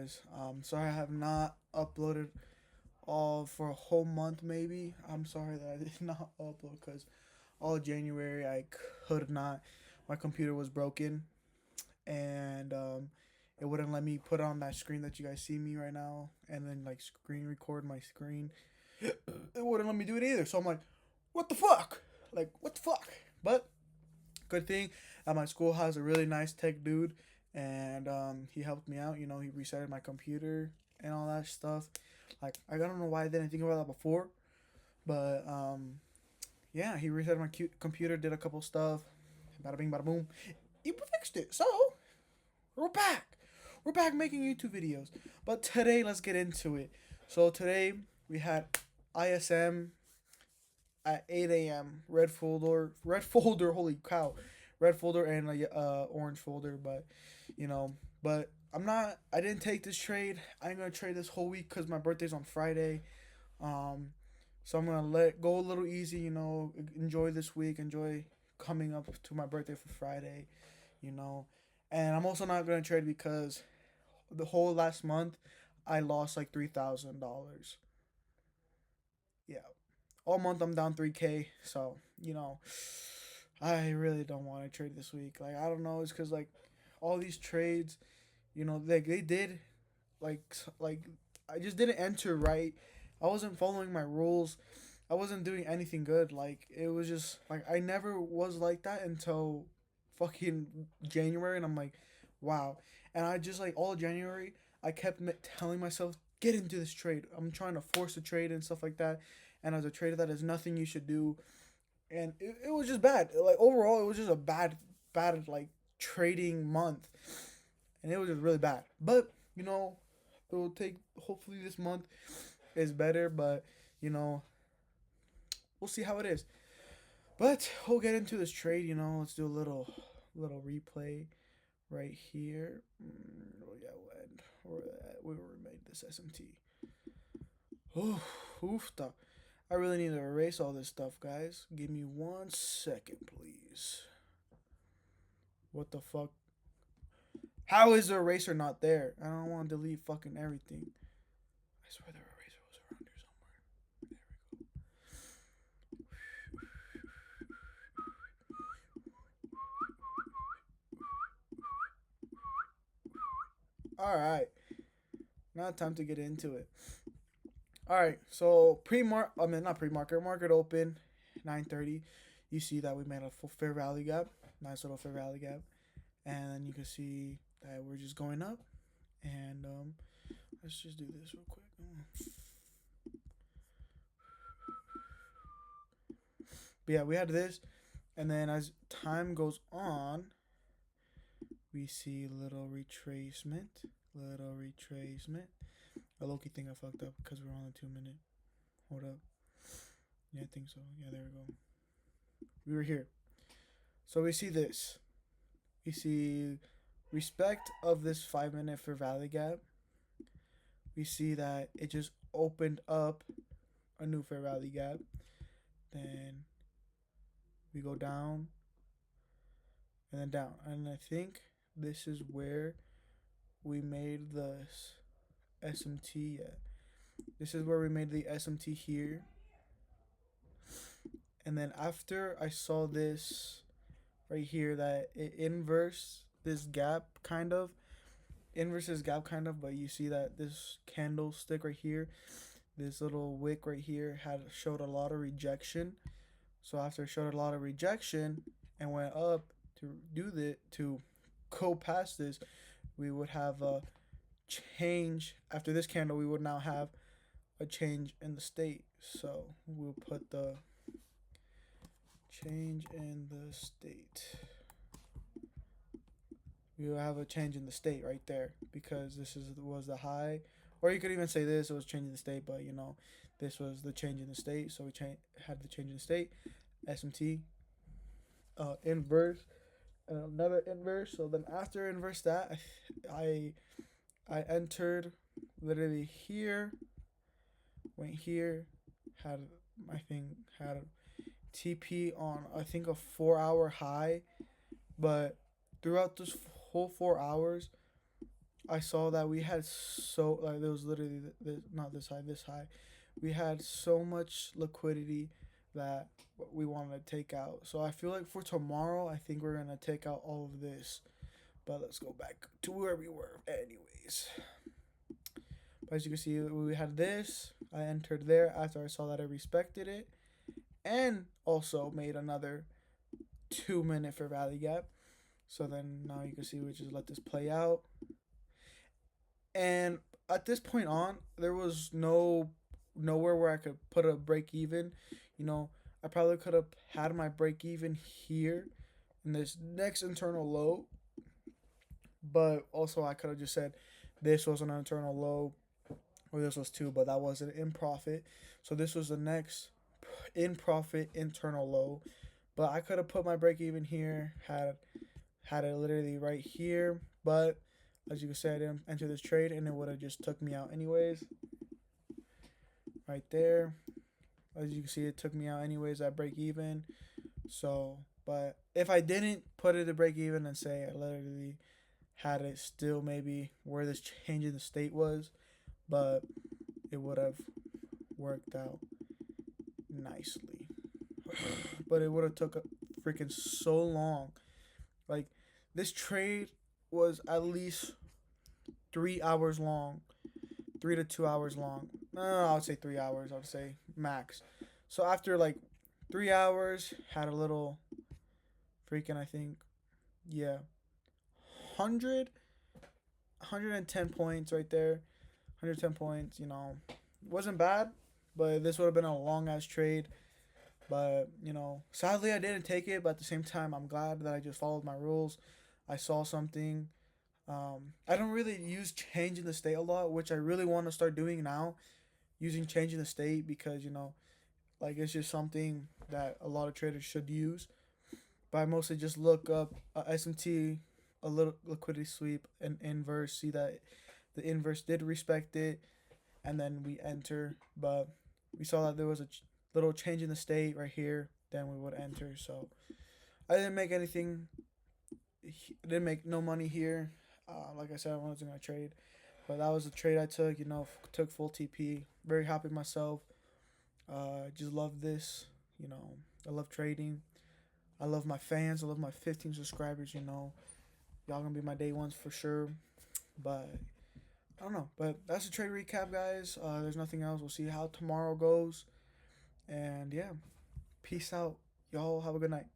guys. Sorry I have not uploaded all for a whole month. Maybe I'm sorry that I did not upload because all of January I could not. My computer was broken and it wouldn't let me put on that screen that you guys see me right now, and then like screen record my screen. It wouldn't let me do it either. So I'm like, what the fuck? Like what the fuck? But good thing at my school has a really nice tech dude, and he helped me out. You know, he resetted my computer and all that stuff. Like I don't know why I didn't think about that before, but yeah, he reset my computer, did a couple stuff, bada bing, bada boom. He fixed it. So we're back. We're back making YouTube videos. But today, let's get into it. So today we had ISM at 8 a.m. Red folder. Holy cow, red folder and a orange folder. But you know, but I'm not. I didn't take this trade. I'm gonna trade this whole week because my birthday's on Friday. Um, so I'm gonna let it go a little easy. You know, enjoy this week. Enjoy coming up to my birthday for Friday. You know, and I'm also not gonna trade because the whole last month I lost like $3,000. Yeah, all month I'm down 3K. So you know, I really don't want to trade this week. Like I don't know, it's because like all these trades, you know, they did like I just didn't enter right. I wasn't following my rules. I wasn't doing anything good. Like it was just like I never was like that until fucking January, and I'm like, wow. And I just like all January, I kept telling myself, get into this trade. I'm trying to force a trade and stuff like that. And as a trader, that is nothing you should do. And it was just bad. Like overall, it was just a bad like trading month, and it was just really bad. But you know, it will take. Hopefully, this month is better. But you know, we'll see how it is. But we'll get into this trade. You know, let's do a little replay right here. Oh yeah, we made this SMT. Oh, oofta. I really need to erase all this stuff, guys. Give me 1 second, please. What the fuck? How is the eraser not there? I don't want to delete fucking everything. I swear the eraser was around here somewhere. All right, now time to get into it. All right, so not pre-market, market open, 9:30. You see that we made a full fair value gap, nice little fair value gap, and you can see that we're just going up. And let's just do this real quick. But yeah, we had this, and then as time goes on, we see little retracement. A Loki thing I fucked up because we're on the 2 minute. Hold up. Yeah, I think so. Yeah, there we go. We were here. So we see this. We see respect of this 5 minute for Valley Gap. We see that it just opened up a new Fair Valley Gap. Then we go down and then down. And I think this is where we made the SMT yet. This is where we made the SMT here. And then after I saw this right here that it inverse this gap kind of inverses gap kind of, but you see that this candlestick right here, this little wick right here had showed a lot of rejection. So after it showed a lot of rejection and went up to go past this, we would have a change. After this candle, we would now have a change in the state. So we'll put the change in the state. We will have a change in the state right there because this was the high, or you could even say this it was changing the state, but you know, this was the change in the state. So we had the change in the state, SMT, inverse, and another inverse. So then after inverse that, I I entered literally here, went here, had my thing had TP on I think a 4 hour high, but throughout this whole 4 hours, I saw that we had so like there was literally not this high, this high. We had so much liquidity that we wanted to take out. So I feel like for tomorrow, I think we're gonna take out all of this. But let's go back to where we were, anyways. But as you can see, we had this. I entered there after I saw that I respected it, and also made another 2 minute for Valley Gap. So then now you can see we just let this play out. And at this point on, there was nowhere where I could put a break even. You know, I probably could have had my break even here in this next internal low, but also I could have just said this was an internal low or this was two, but that wasn't in profit. So this was the next in profit internal low. But I could have put my break even here, had it literally right here, but as you can see, I didn't enter this trade and it would have just took me out anyways. Right there. As you can see, it took me out anyways at break even. So, but if I didn't put it to break even and say I literally had it still maybe where this change in the state was, but it would have worked out nicely. But it would have took a freaking so long. Like this trade was at least 3 hours long, 3 to 2 hours long. No, I would say 3 hours. I would say max. So after like 3 hours, had a little freaking I think, yeah, 100, 110 points right there. 110 points. You know, wasn't bad, but this would have been a long ass trade. But you know, sadly I didn't take it. But at the same time, I'm glad that I just followed my rules. I saw something. I don't really use change in the state a lot, which I really want to start doing now, using change in the state because you know, like it's just something that a lot of traders should use. But I mostly just look up SMT, a little liquidity sweep, and inverse. See that the inverse did respect it, and then we enter. But we saw that there was a little change in the state right here. Then we would enter. So I didn't make anything. Didn't make no money here. Like I said, I wasn't gonna trade, but that was a trade I took. You know, took full TP. Very happy with myself. Just love this. You know, I love trading. I love my fans. I love my 15 subscribers. You know, y'all gonna be my day ones for sure. But I don't know. But that's a trade recap, guys. There's nothing else. We'll see how tomorrow goes. And yeah, peace out. Y'all have a good night.